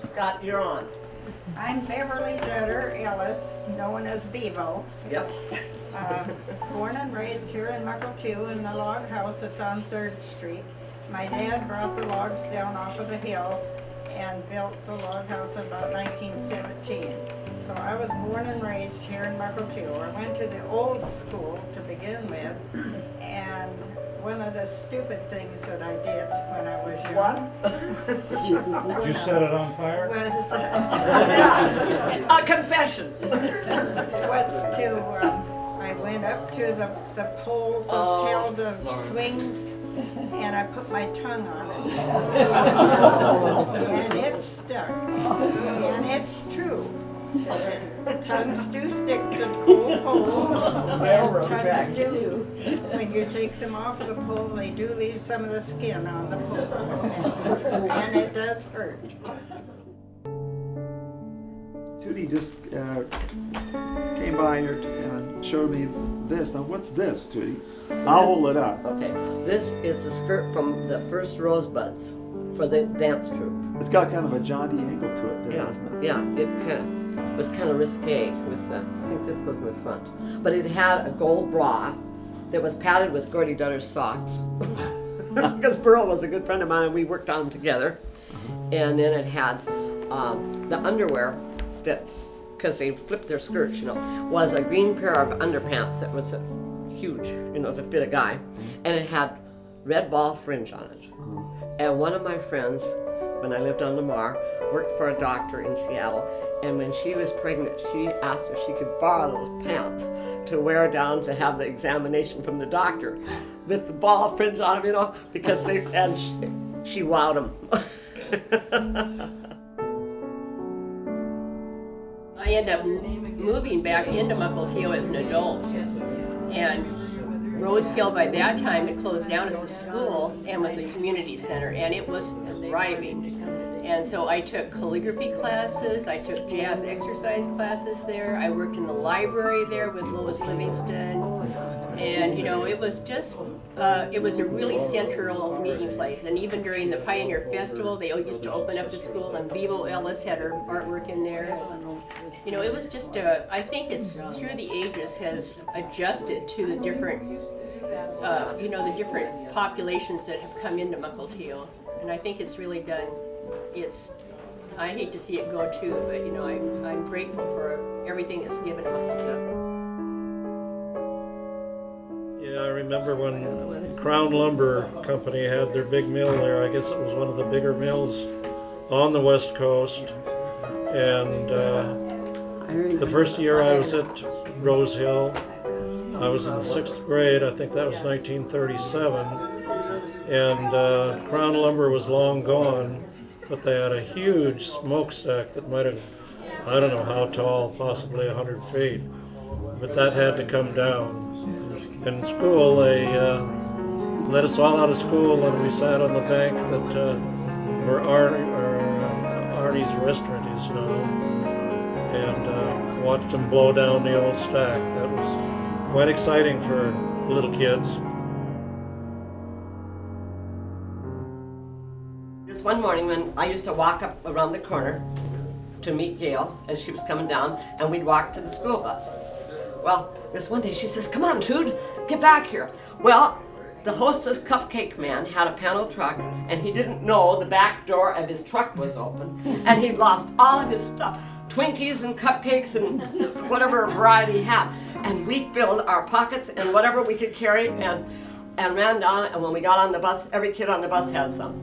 Scott, you're on. I'm Beverly Jutter Ellis, known as Bevo. Yep. Born and raised here in Muckletoo in the log house that's on 3rd Street. My dad brought the logs down off of the hill and built the log house in about 1917. So I was born and raised here in Muckletoo. I went to the old school to begin with, and one of the stupid things that I did when I was young. Did you set it on fire? Was, A confession. was to, I went up to the poles that held the swings, and I put my tongue on it. And it stuck. And it's true. Tongues do stick to cool poles. Railroad And tracks tongues too. when you take them off the pole, they do leave some of the skin on the pole. And it does hurt. Tootie just came by here and showed me this. Now, what's this, Tootie? I'll hold it up. Okay, this is the skirt from the first Rosebuds for the dance troupe. It's got kind of a jaunty angle to it there, Yeah, doesn't it? yeah, it was kind of risque with, I think this goes in the front. But it had a gold bra that was padded with Gordy Dutter's socks. Because Burl was a good friend of mine and we worked on them together. And then it had the underwear that, because they flipped their skirts, you know, was a green pair of underpants that was huge, you know, to fit a guy. And it had red ball fringe on it. And one of my friends, when I lived on Lamar, worked for a doctor in Seattle, and when she was pregnant, she asked if she could borrow those pants to wear down to have the examination from the doctor with the ball fringe on them, you know, because they, and she wowed them. I ended up moving back into Muckletoo as an adult, and Rosehill by that time had closed down as a school and was a community center, and it was thriving. And so I took calligraphy classes, I took jazz exercise classes there, I worked in the library there with Lois Livingston, and you know, it was just, it was a really central meeting place. And even during the Pioneer Festival, they used to open up the school, and Bevo Ellis had her artwork in there. You know, it was just I think it's through the ages has adjusted to the different, you know, the different populations that have come into Muckletoo. And I think it's really done, I hate to see it go too, but you know, I'm grateful for everything that's given to Muckletoo. Yeah, I remember when Crown Lumber Company had their big mill there. I guess it was one of the bigger mills on the West Coast. And the first year I was at Rosehill, I was in the 6th grade. I think that was 1937. And Crown Lumber was long gone, but they had a huge smokestack that might have, I don't know how tall, possibly 100 feet. But that had to come down. In school, they let us all out of school, and we sat on the bank that where Artie's restaurant is now, and watched them blow down the old stack. That was quite exciting for little kids. This one morning when I used to walk up around the corner to meet Gail as she was coming down, and we'd walk to the school bus. Well, this one day she says, "Come on, Tude, get back here." Well, the Hostess cupcake man had a panel truck, and he didn't know the back door of his truck was open, and he'd lost all of his stuff, Twinkies and cupcakes and whatever variety he had. And we filled our pockets and whatever we could carry and ran down, and when we got on the bus, every kid on the bus had some.